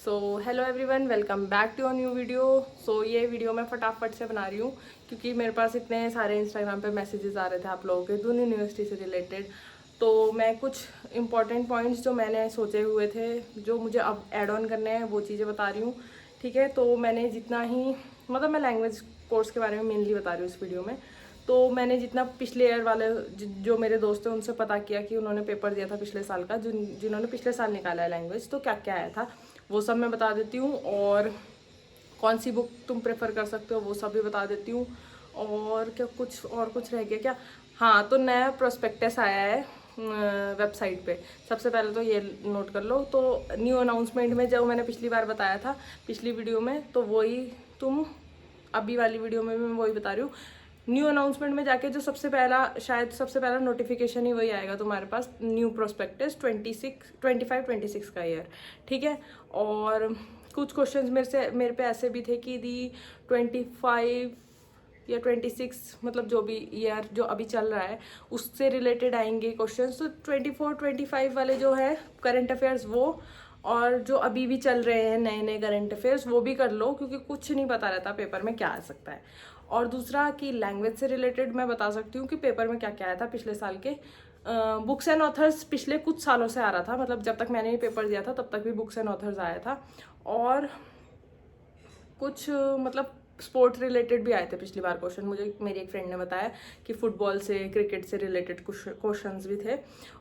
So hello everyone, welcome back to a new video. ये video मैं फटाफट से बना रही हूँ क्योंकि मेरे पास इतने सारे इंस्टाग्राम पे मैसेजेस आ रहे थे आप लोगों के दून यूनिवर्सिटी से रिलेटेड। तो मैं कुछ इंपॉर्टेंट पॉइंट्स जो मैंने सोचे हुए थे, जो मुझे अब ऐड ऑन करने हैं, वो चीज़ें बता रही हूँ। ठीक है, तो मैंने जितना ही मैं लैंग्वेज कोर्स के बारे में मेनली बता रही हूँ इस वीडियो में। तो मैंने जितना पिछले ईयर वाले जो मेरे दोस्त हैं उनसे पता किया कि उन्होंने पेपर दिया था पिछले साल का, जिन्होंने पिछले साल निकाला है लैंग्वेज, तो क्या क्या आया था वो सब मैं बता देती हूँ। और कौन सी बुक तुम प्रेफर कर सकते हो वो सब भी बता देती हूँ। और क्या कुछ रह गया क्या? हाँ, तो नया प्रोस्पेक्टस आया है वेबसाइट पे। सबसे पहले तो ये नोट कर लो। तो न्यू अनाउंसमेंट में जो मैंने पिछली बार बताया था पिछली वीडियो में, तो वही तुम अभी वाली वीडियो में भी मैं वही बता रही हूँ। न्यू अनाउंसमेंट में जाके जो सबसे पहला नोटिफिकेशन ही वही आएगा तुम्हारे पास, न्यू प्रोस्पेक्टस 25-26 का ईयर। ठीक है, और कुछ क्वेश्चंस मेरे पे ऐसे भी थे कि दी 25 या 26, मतलब जो भी ईयर जो अभी चल रहा है उससे रिलेटेड आएंगे क्वेश्चंस। तो 24-25 वाले जो है करंट अफेयर्स वो, और जो अभी भी चल रहे हैं नए नए करंट अफेयर्स वो भी कर लो, क्योंकि कुछ नहीं पता रहता पेपर में क्या आ सकता है। और दूसरा कि लैंग्वेज से रिलेटेड मैं बता सकती हूँ कि पेपर में क्या क्या आया था पिछले साल के। बुक्स एंड ऑथर्स पिछले कुछ सालों से आ रहा था, मतलब जब तक मैंने ये पेपर दिया था तब तक भी बुक्स एंड ऑथर्स आया था। और कुछ स्पोर्ट्स रिलेटेड भी आए थे पिछली बार क्वेश्चन, मुझे मेरी एक फ्रेंड ने बताया कि फुटबॉल से क्रिकेट से रिलेटेड कुछ क्वेश्चंस भी थे।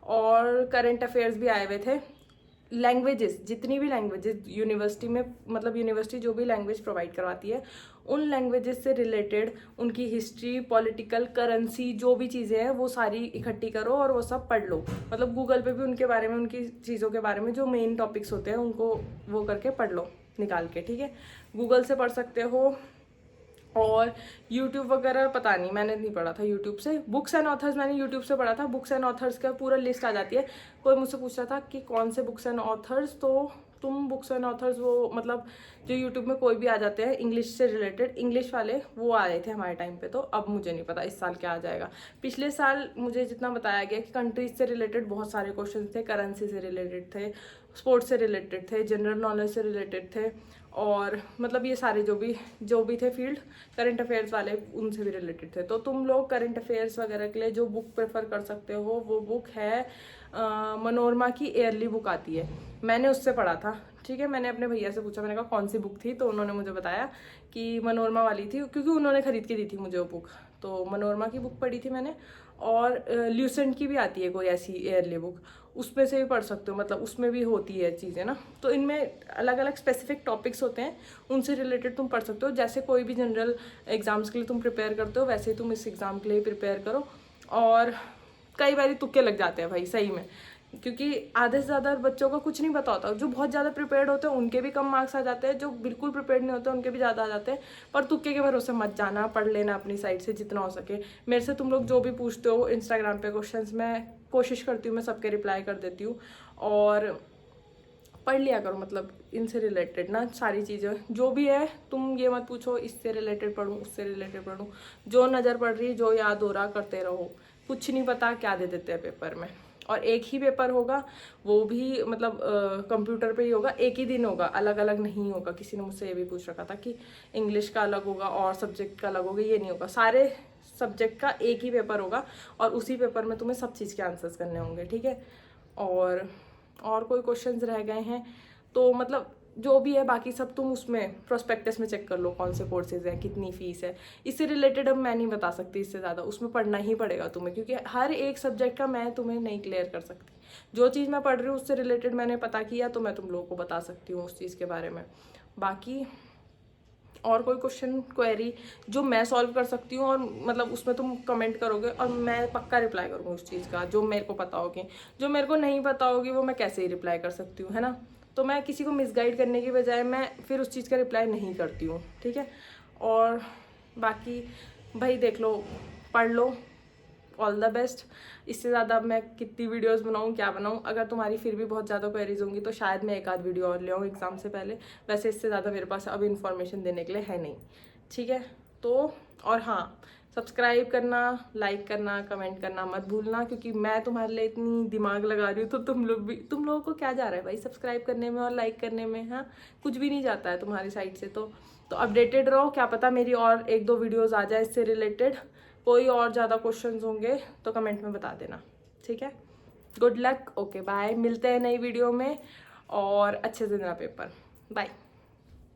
और करंट अफेयर्स भी आए हुए थे। लैंग्वेजेस, जितनी भी लैंग्वेजेस यूनिवर्सिटी में, मतलब यूनिवर्सिटी जो भी लैंग्वेज प्रोवाइड करवाती है उन लैंग्वेजेस से रिलेटेड उनकी हिस्ट्री, पॉलिटिकल, करेंसी, जो भी चीज़ें हैं वो सारी इकट्ठी करो और वो सब पढ़ लो। मतलब गूगल पे भी उनके बारे में, उनकी चीज़ों के बारे में जो मेन टॉपिक्स होते हैं उनको वो करके पढ़ लो निकाल के। ठीक है, गूगल से पढ़ सकते हो। और यूट्यूब वगैरह पता नहीं, मैंने नहीं पढ़ा था यूट्यूब से। बुक्स एंड ऑथर्स मैंने यूट्यूब से पढ़ा था। बुक्स एंड ऑथर्स का पूरा लिस्ट आ जाती है। कोई मुझसे पूछ रहा था कि कौन से बुक्स एंड ऑथर्स, तो तुम बुक्स एंड ऑथर्स वो मतलब जो यूट्यूब में कोई भी आ जाते हैं इंग्लिश से रिलेटेड, इंग्लिश वाले वो आ रहे थे हमारे टाइम पे। तो अब मुझे नहीं पता इस साल क्या आ जाएगा। पिछले साल मुझे जितना बताया गया कि कंट्रीज से रिलेटेड बहुत सारे क्वेश्चन थे, करेंसी से रिलेटेड थे, स्पोर्ट्स से रिलेटेड थे, जनरल नॉलेज से रिलेटेड थे, और मतलब ये सारे जो भी थे फील्ड करंट अफेयर्स वाले उनसे भी रिलेटेड थे। तो तुम लोग करंट अफेयर्स वगैरह के लिए जो बुक प्रेफर कर सकते हो वो बुक है मनोरमा की ईयरली बुक आती है, मैंने उससे पढ़ा था। ठीक है, मैंने अपने भैया से पूछा, मैंने कहा कौन सी बुक थी, तो उन्होंने मुझे बताया कि मनोरमा वाली थी, क्योंकि उन्होंने खरीद के दी थी मुझे वो बुक। तो मनोरमा की बुक पढ़ी थी मैंने। और ल्यूसेंट की भी आती है कोई ऐसी ईयरली बुक, उसमें से भी पढ़ सकते हो, मतलब उसमें भी होती है चीज़ें ना। तो इनमें अलग अलग स्पेसिफिक टॉपिक्स होते हैं, उनसे रिलेटेड तुम पढ़ सकते हो। जैसे कोई भी जनरल एग्जाम्स के लिए तुम प्रिपेयर करते हो वैसे ही तुम इस एग्ज़ाम के लिए प्रिपेयर करो। और कई बार तुक्के लग जाते हैं भाई सही में, क्योंकि आधे से ज़्यादा बच्चों का कुछ नहीं पता होता। जो बहुत ज़्यादा प्रिपेयर्ड होते हैं उनके भी कम मार्क्स आ जाते हैं, जो बिल्कुल प्रिपेयर्ड नहीं होते उनके भी ज़्यादा आ जाते हैं। पर तुक्के के भरोसे मत जाना, पढ़ लेना अपनी साइड से जितना हो सके। मेरे से तुम लोग जो भी पूछते हो इंस्टाग्राम पे क्वेश्चंस, मैं कोशिश करती हूँ मैं सबके रिप्लाई कर देती हूँ। और पढ़ लिया करो, मतलब इनसे रिलेटेड ना सारी चीज़ें जो भी है। तुम ये मत पूछो इससे रिलेटेड पढ़ूँ उससे रिलेटेड पढ़ूँ, जो नज़र पड़ रही जो याद हो रहा करते रहो। कुछ नहीं पता क्या दे देते हैं पेपर में। और एक ही पेपर होगा, वो भी मतलब कंप्यूटर पे ही होगा, एक ही दिन होगा, अलग अलग नहीं होगा। किसी ने मुझसे ये भी पूछ रखा था कि इंग्लिश का अलग होगा और सब्जेक्ट का अलग होगा, ये नहीं होगा। सारे सब्जेक्ट का एक ही पेपर होगा और उसी पेपर में तुम्हें सब चीज़ के आंसर्स करने होंगे। ठीक है, और कोई क्वेश्चंस रह गए हैं तो मतलब जो भी है बाकी सब तुम उसमें प्रोस्पेक्टस में चेक कर लो कौन से कोर्सेज हैं, कितनी फीस है। इससे रिलेटेड अब मैं नहीं बता सकती इससे ज़्यादा, उसमें पढ़ना ही पड़ेगा तुम्हें, क्योंकि हर एक सब्जेक्ट का मैं तुम्हें नहीं क्लियर कर सकती। जो चीज़ मैं पढ़ रही हूँ उससे रिलेटेड मैंने पता किया तो मैं तुम लोगों को बता सकती हूँ उस चीज़ के बारे में। बाकी और कोई क्वेश्चन क्वेरी जो मैं सॉल्व कर सकती हूँ, और मतलब उसमें तुम कमेंट करोगे और मैं पक्का रिप्लाई करूँगी उस चीज़ का, जो मेरे को पता होगी। जो मेरे को नहीं पता होगी वो मैं कैसे ही रिप्लाई कर सकती हूँ, है ना। तो मैं किसी को मिसगाइड करने की बजाय मैं फिर उस चीज़ का रिप्लाई नहीं करती हूँ। ठीक है, और बाकी भाई देख लो, पढ़ लो, ऑल द बेस्ट। इससे ज़्यादा अब मैं कितनी वीडियोस बनाऊँ क्या बनाऊँ, अगर तुम्हारी फिर भी बहुत ज़्यादा क्वेरीज होंगी तो शायद मैं एक आध वीडियो और ले आऊँ एग्ज़ाम से पहले। वैसे इससे ज़्यादा मेरे पास अब इन्फॉर्मेशन देने के लिए है नहीं। ठीक है, तो और हाँ, सब्सक्राइब करना, लाइक करना, कमेंट करना मत भूलना, क्योंकि मैं तुम्हारे लिए इतनी दिमाग लगा रही हूँ तो तुम लोगों को क्या जा रहा है भाई सब्सक्राइब करने में और लाइक करने में। हाँ, कुछ भी नहीं जाता है तुम्हारी साइड से। तो अपडेटेड रहो, क्या पता मेरी और 1-2 वीडियोज़ आ जाए इससे रिलेटेड। कोई और ज़्यादा क्वेश्चंस होंगे तो कमेंट में बता देना, ठीक है। गुड लक, ओके बाय, मिलते हैं नई वीडियो में और अच्छे से देना पेपर। बाय।